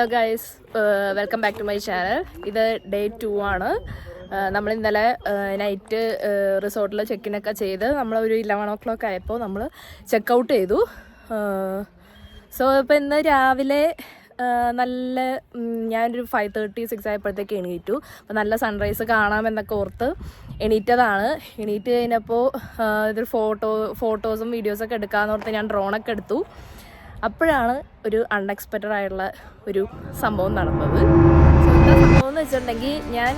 Hello guys, welcome back to my channel. ഇത് day 2 ആണ്. നമ്മൾ ഇന്നലെ നൈറ്റ് റിസോർട്ടിൽ ചെക്കിനൊക്കെ ചെയ്ത് നമ്മളൊരു 11 o'clock ആയപ്പോൾ നമ്മൾ ചെക്കൗട്ട് ചെയ്തു. സോ ഇപ്പോൾ ഇന്ന് രാവിലെ നല്ല ഞാനൊരു 5:36 ആയപ്പോഴത്തേക്ക് എണീറ്റു. അപ്പോൾ നല്ല സൺറൈസ് കാണാമെന്നൊക്കെ ഓർത്ത് എണീറ്റതാണ്. എണീറ്റ് കഴിഞ്ഞപ്പോൾ ഇതൊരു ഫോട്ടോസും വീഡിയോസൊക്കെ എടുക്കാമെന്ന് ഓർത്ത് ഞാൻ ഡ്രോണൊക്കെ എടുത്തു. അപ്പോഴാണ് ഒരു അൺഎക്സ്പെക്റ്റഡ് ആയിട്ടുള്ള ഒരു സംഭവം നടന്നത്. സോ എന്താ സംഭവം എന്ന് വെച്ചിട്ടുണ്ടെങ്കിൽ, ഞാൻ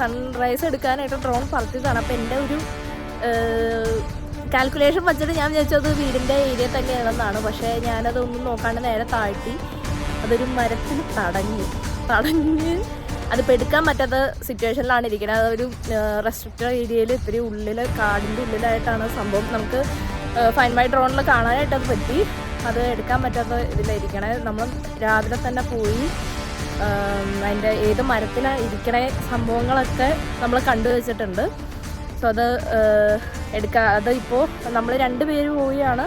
സൺറൈസ് എടുക്കാനായിട്ട് ഡ്രോൺ പറത്തിയതാണ്. അപ്പോൾ എൻ്റെ ഒരു കാൽക്കുലേഷൻ വെച്ചിട്ട് ഞാൻ വിചാരിച്ചത് വീടിൻ്റെ ഏരിയ തന്നെയാണെന്നാണ്. പക്ഷേ ഞാനതൊന്നും നോക്കാണ്ട് നേരെ താഴ്ത്തി അതൊരു മരത്തിൽ തടഞ്ഞ് അതിപ്പോൾ എടുക്കാൻ പറ്റാത്ത സിറ്റുവേഷനിലാണ് ഇരിക്കുന്നത്. അതൊരു റെസ്ട്രിക്റ്റഡ് ഏരിയയിൽ ഇത്തിരി ഉള്ളിൽ കാടിൻ്റെ ഉള്ളിലായിട്ടാണ് സംഭവം. നമുക്ക് ഫൈൻ മൈ ഡ്രോണിൽ കാണാനായിട്ടത് പറ്റി. അത് എടുക്കാൻ പറ്റാത്ത ഇതിലിരിക്കണേ. നമ്മൾ രാവിലെ തന്നെ പോയി അതിൻ്റെ ഏത് മരത്തിലാണ് ഇരിക്കണ സംഭവങ്ങളൊക്കെ നമ്മൾ കണ്ടു വെച്ചിട്ടുണ്ട്. സോ അത് അത് ഇപ്പോൾ നമ്മൾ 2 പേര് പോയാണ്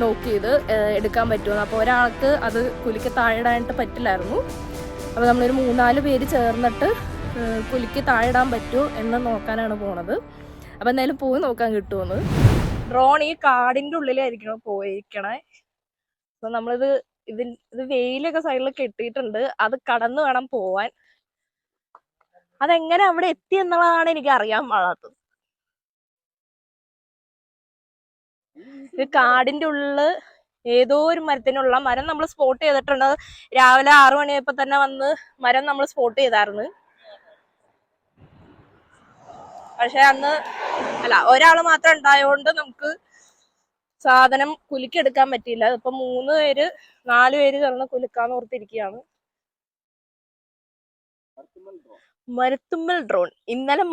നോക്കിയത് എടുക്കാൻ പറ്റുമെന്ന്. അപ്പോൾ ഒരാൾക്ക് അത് കുലിക്ക് താഴെയിടാനായിട്ട് പറ്റില്ലായിരുന്നു. അപ്പോൾ നമ്മളൊരു 3-4 പേര് ചേർന്നിട്ട് കുലിക്ക് താഴെയിടാൻ പറ്റുമോ എന്ന് നോക്കാനാണ് പോണത്. അപ്പോൾ എന്തായാലും പോയി നോക്കാൻ കിട്ടുമെന്ന്. ഡ്രോൺ ഈ കാടിൻ്റെ ഉള്ളിലായിരിക്കണം പോയിരിക്കണേ. അപ്പോൾ നമ്മളിത് ഇത് വെയിലൊക്കെ സൈഡിൽ കെട്ടിയിട്ടുണ്ട്. അത് കടന്ന് വേണം പോവാൻ. അതെങ്ങനെ അവിടെ എത്തി എന്നുള്ളതാണ് എനിക്ക് അറിയാൻ പാടാത്തത്. ഇത് കാടിൻ്റെ ഉള്ളില് ഏതോ ഒരു മരത്തിനുള്ള മരം നമ്മൾ സ്പോട്ട് ചെയ്തിട്ടുണ്ട്. രാവിലെ 6 മണിയായപ്പോ തന്നെ വന്ന് മരം നമ്മൾ സ്പോട്ട് ചെയ്തായിരുന്നു. പക്ഷെ അന്ന് ഒരാള് മാത്രം ഉണ്ടായതുകൊണ്ട് നമുക്ക് സാധനം കുലുക്കെടുക്കാൻ പറ്റിയില്ല. ഇപ്പൊ 4 പേര് ചേർന്ന് കുലുക്കാന്ന് ഓർത്തിരിക്കുകയാണ്. മരത്തുമ്മൽ ഡ്രോൺ. ഇന്നലെ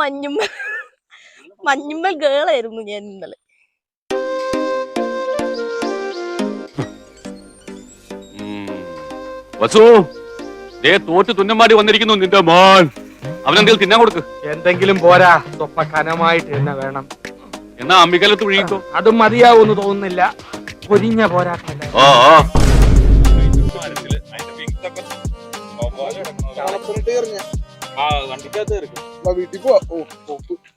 മഞ്ഞുമ്മൽ ഗേളായിരുന്നു ഞാൻ ഇന്നലെ. തോറ്റ് തുന്നമാടി വന്നിരിക്കുന്നു നിന്റെ മോൻ. അവനെന്തെങ്കിലും തിന്നാൻ കൊടുക്ക്. എന്തെങ്കിലും പോരാ, സ്വപ്പ കനമായിട്ട് തന്നെ വേണം. എന്നാ അമ്മിക്കലത്ത് ഒഴുകിക്കോ. അതും മതിയാവൂന്ന് തോന്നുന്നില്ല. പൊരിഞ്ഞ പോരാ. വീട്ടിൽ പോവാ.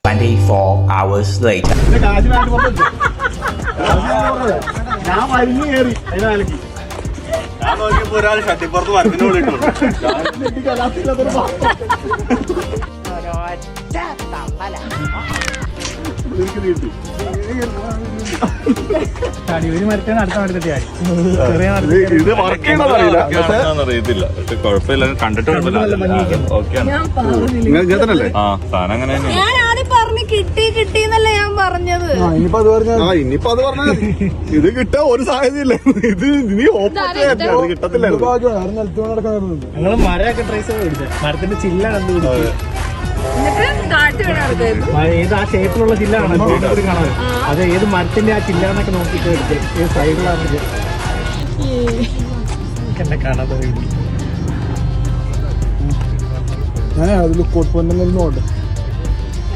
24 hours later. ഞാൻ മരുന്ന് കയറി അതിനാലക്ക് ഞാൻ നോക്കിയപ്പോ ഒരാൾ ഷട്ടിപ്പുറത്ത് മരത്തിന് വിളിട്ടു. ഒരു മരത്തേന്ന് അടുത്ത മരത്തെത്തിയാ ഇത് വർക്ക് ചെയ്യണമെന്നറിയത്തില്ല. പക്ഷെ കുഴപ്പമില്ല, കണ്ടിട്ട് കുഴപ്പമില്ല. ആ സാധനം അങ്ങനെ കിട്ടിന്നല്ലേ ഞാൻ പറഞ്ഞത്. ഇനിയിപ്പോ അത് പറഞ്ഞാൽ ഇത് കിട്ടാൻ ഒരു സാധ്യതയില്ല. ഇത് നീ ഓപ്പോസിറ്റ് കിട്ടത്തില്ല. ഞങ്ങള് മരമൊക്കെ ട്രേസ് ചെയ്ത് പിടിച്ചത്. മരത്തിന്റെ ചില്ല കണ്ടുപിടിച്ചു. ഏത് ആ ഷേപ്പിലുള്ള ചില്ലാണ് കാണാൻ. അത് ഏത് മരത്തിന്റെ ആ ചില്ലാന്നൊക്കെ നോക്കിട്ട് എടുത്ത് ഏത് സൈഡിലാണ് എന്നെ കാണാതെ.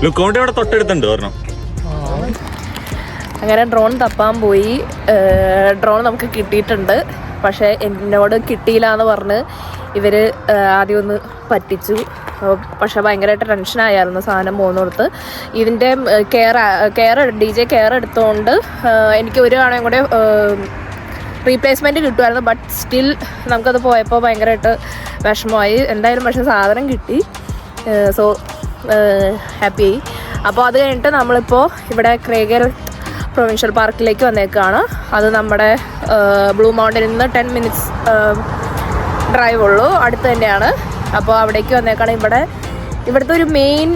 ലുക്കൗണ്ട് ഇവിടെ തൊട്ടടുത്തുണ്ട് പറഞ്ഞു. അങ്ങനെ ഡ്രോൺ തപ്പാൻ പോയി. ഡ്രോൺ നമുക്ക് കിട്ടിയിട്ടുണ്ട്. പക്ഷെ എന്നോട് കിട്ടിയില്ല എന്ന് പറഞ്ഞ് ഇവര് ആദ്യം ഒന്ന് പറ്റിച്ചു. പക്ഷെ ഭയങ്കരമായിട്ട് ടെൻഷനായിരുന്നു സാധനം പോകുന്നിടത്ത്. ഇതിൻ്റെ DJ കെയർ എടുത്തുകൊണ്ട് എനിക്ക് ഒരു തവണയും കൂടെ റീപ്ലേസ്മെൻറ്റ് കിട്ടുമായിരുന്നു. ബട്ട് സ്റ്റിൽ നമുക്കത് പോയപ്പോൾ ഭയങ്കരമായിട്ട് വിഷമമായി. എന്തായാലും പക്ഷെ സാധനം കിട്ടി. സോ ഹാപ്പിയായി. അപ്പോൾ അത് കഴിഞ്ഞിട്ട് നമ്മളിപ്പോൾ ഇവിടെ ക്രേഗർ പ്രൊവിൻഷ്യൽ പാർക്കിലേക്ക് വന്നേക്കാണ്. അത് നമ്മുടെ ബ്ലൂ മൗണ്ടനിൽ നിന്ന് 10 minutes ഡ്രൈവ് ഉള്ളൂ, അടുത്ത് തന്നെയാണ്. അപ്പോൾ അവിടേക്ക് വന്നേക്കാണ്. ഇവിടുത്തെ ഒരു മെയിൻ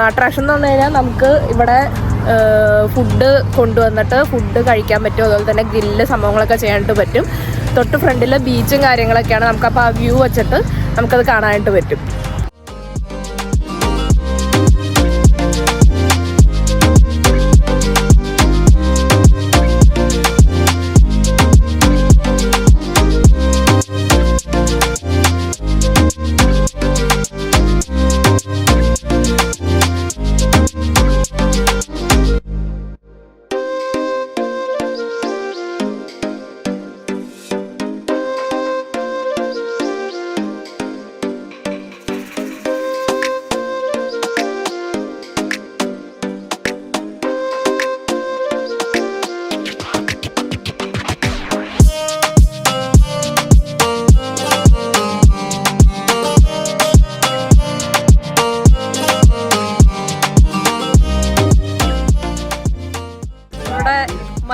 അട്രാക്ഷൻ എന്ന് പറഞ്ഞു കഴിഞ്ഞാൽ നമുക്ക് ഇവിടെ ഫുഡ് കൊണ്ടുവന്നിട്ട് ഫുഡ് കഴിക്കാൻ പറ്റും. അതുപോലെ തന്നെ ഗ്രില്ല് സംഭവങ്ങളൊക്കെ ചെയ്യാനായിട്ട് പറ്റും. തൊട്ട് ഫ്രണ്ടിൽ ബീച്ചും കാര്യങ്ങളൊക്കെയാണ്. നമുക്കപ്പോൾ ആ വ്യൂ വെച്ചിട്ട് നമുക്കത് കാണാനായിട്ട് പറ്റും.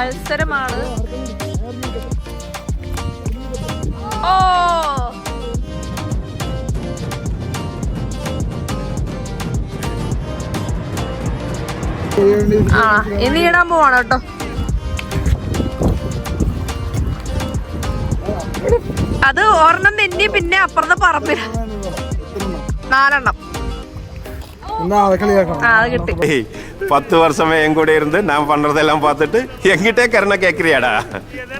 മത്സരമാണ്. ഓ ആ ഇനി ഇടാൻ പോവാണ് കേട്ടോ. അത് ഒരെണ്ണം തെന്നി പിന്നെ അപ്പുറത്തെ പറമ്പിൽ 4 എണ്ണം. அது கிட்டி 10 வருஷமே என் கூட இருந்து நான் பண்றதெல்லாம் பார்த்துட்டு எங்கிட்டே கருணை கேக்குறியாடா?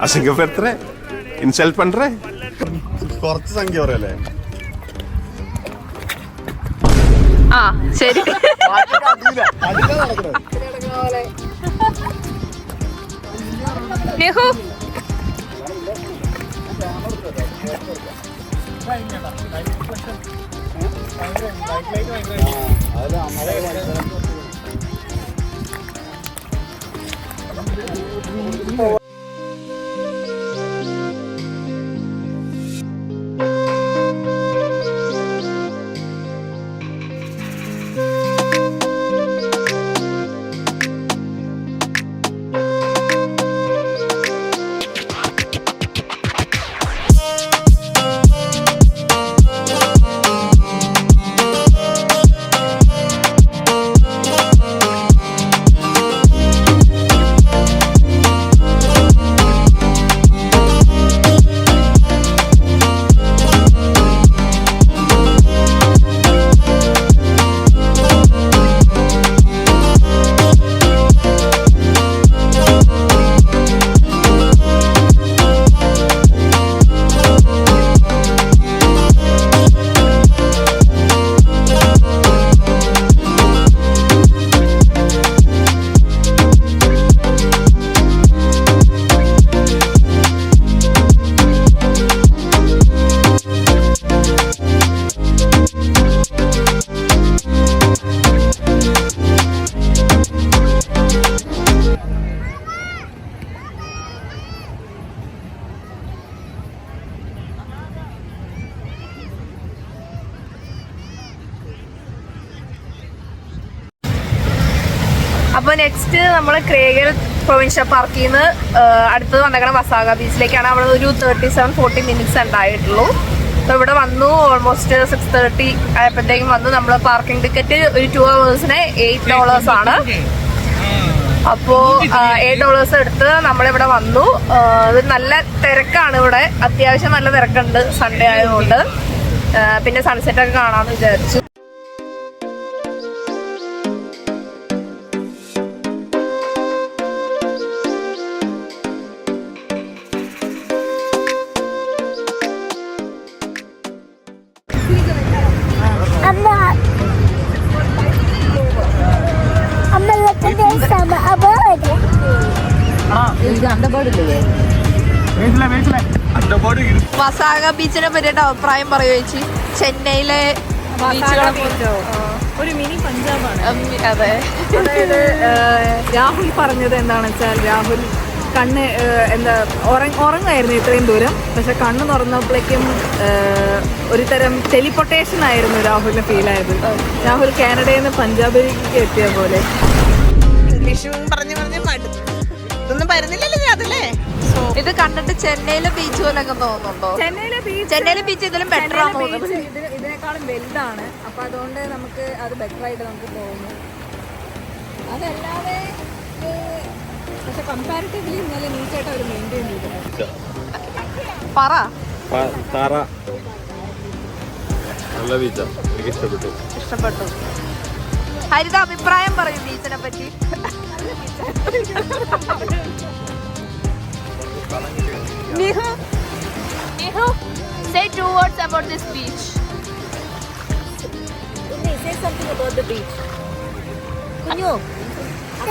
அசிங்கப்படுத்துற, இன்சல்ட் பண்ற. കുറച്ച് സംഖ്യ പറയല്ലേ? ആ ശരി. നെഹു അപ്പൊ നെക്സ്റ്റ് നമ്മൾ ക്രേഗൽ പ്രൊവിൻഷ്യൽ പാർക്കിൽ നിന്ന് അടുത്തത് വന്നേക്കണ വസാഗ ബീച്ചിലേക്കാണ്. അവിടെ ഒരു 37-40 മിനിറ്റ്സ് ഉണ്ടായിട്ടുള്ളൂ. അപ്പൊ ഇവിടെ വന്നു ഓൾമോസ്റ്റ് 6:30 ആയപ്പോഴത്തേക്കും വന്നു. നമ്മൾ പാർക്കിംഗ് ടിക്കറ്റ് ഒരു 2 hours-ന് $8 ആണ്. അപ്പോ $8 എടുത്ത് നമ്മളിവിടെ വന്നു. നല്ല തിരക്കാണ് ഇവിടെ, അത്യാവശ്യം നല്ല തിരക്കുണ്ട് സൺഡേ ആയതുകൊണ്ട്. പിന്നെ സൺസെറ്റ് ഒക്കെ കാണാമെന്ന് വിചാരിച്ചു. വസാഗ ബീച്ചിനെ പറ്റിയിട്ട് അഭിപ്രായം പറയൂ ചേച്ചി. ചെന്നൈയിലെ ഒരു മിനി പഞ്ചാബാണ്. അതെ, അതായത് രാഹുൽ പറഞ്ഞത് എന്താണെന്ന് വെച്ചാൽ, രാഹുൽ കണ്ണ് ഉറങ്ങായിരുന്നു ഇത്രയും ദൂരം, പക്ഷെ കണ്ണ് തുറന്നപ്പോഴേക്കും ഒരു തരം ടെലിപ്പൊട്ടേഷൻ ആയിരുന്നു രാഹുലിന് ഫീൽ ആയത്. രാഹുൽ കാനഡയിൽ നിന്ന് പഞ്ചാബിലേക്ക് എത്തിയ പോലെ. ഇത് കണ്ടിട്ട് ചെന്നൈയിലെ ബീച്ച് പോലെ തോന്നുന്നുണ്ടോ? ചെന്നൈയിലെ ബീച്ച് ഇതിലും ബെറ്റർ ആണ് തോന്നുന്നത്. ഇതിനേക്കാളും വലുതാണ്. അപ്പൊ അതുകൊണ്ട് നമുക്ക് അത് ബെറ്റർ ആയിട്ട് നമുക്ക് തോന്നുന്നു. അതല്ലാതെ പക്ഷെ കമ്പാരിറ്റീവ്ലി ഇന്നലെ നീറ്റായിട്ട് അവർ മെയിൻറ്റെയിൻ ചെയ്തിട്ടുണ്ട്. പറ. നല്ല ബീച്ചാ, എനിക്ക് ഇഷ്ടപ്പെട്ടു. ഹരിത അഭിപ്രായം പറയും ബീച്ചിനെ പറ്റി. Nihu, say 2 words about this beach. Say something about the beach.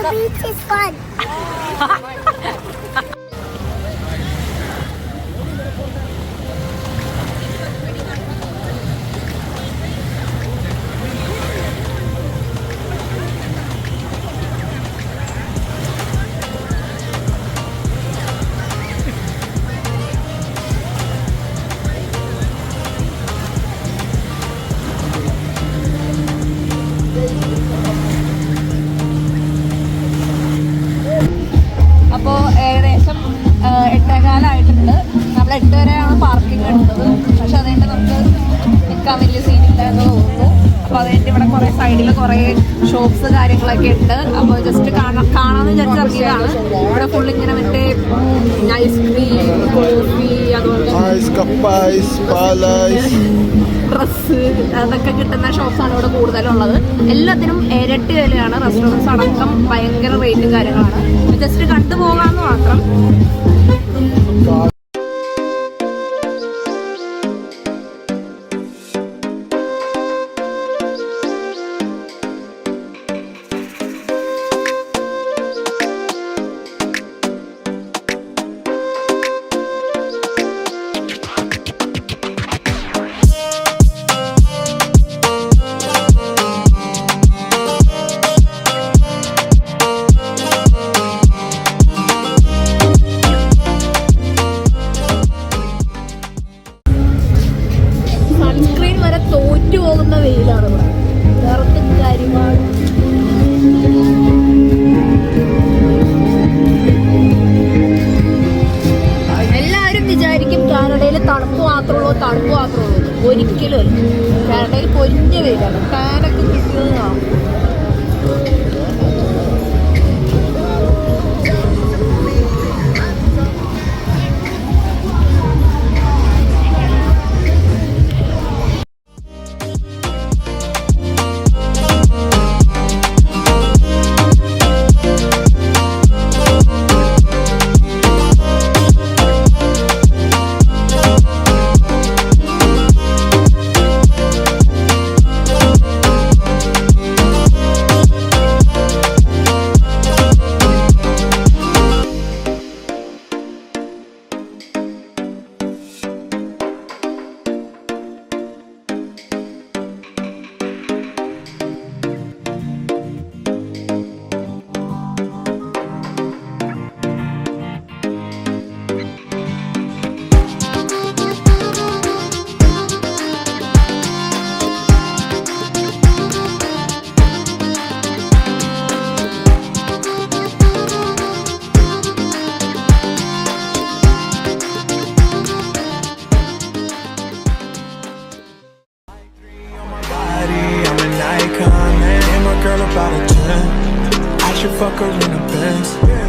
The beach is fun. അവിടെ 8 വരെയാണ് പാർക്കിംഗ് എടുത്തത്. പക്ഷെ അതുകൊണ്ട് നമുക്ക് നിൽക്കാൻ വലിയ സീനില്ല എന്ന് തോന്നുന്നു. അപ്പോൾ അതുകൊണ്ട് ഇവിടെ കുറേ സൈഡിൽ കുറേ ഷോപ്സ് കാര്യങ്ങളൊക്കെ ഉണ്ട്. അപ്പോൾ ജസ്റ്റ് കാണാമെന്ന് വിചാരിച്ചിറങ്ങിയതാണ്. ഇവിടെ ഫുൾ ഇങ്ങനെ മറ്റേ ഐസ്ക്രീം, കോഫി, അതുപോലെ ഡ്രസ്സ് അതൊക്കെ കിട്ടുന്ന ഷോപ്സാണ് ഇവിടെ കൂടുതലുള്ളത്. എല്ലാത്തിനും ഇരട്ടി വിലയാണ്. റെസ്റ്റോറൻറ്റ്സ് അടക്കം ഭയങ്കര റേറ്റും കാര്യങ്ങളാണ്. ജസ്റ്റ് കണ്ടുപോകാമെന്ന് മാത്രം. സൺസ്ക്രീൻ വരെ തോറ്റു പോകുന്ന വെയിലാണ് ഇവിടെ. വേറത്തും കാര്യമാണ്. എല്ലാവരും വിചാരിക്കും കാനഡയിൽ തണുപ്പ് മാത്രമേ ഉള്ളൂ. ഒരിക്കലും അല്ല. കാനഡയിൽ പൊരിഞ്ഞ വെയിലാണ്. ഫാനൊക്കെ കിട്ടുന്നതാണ്. About a 10, I should fuck her in a Benz.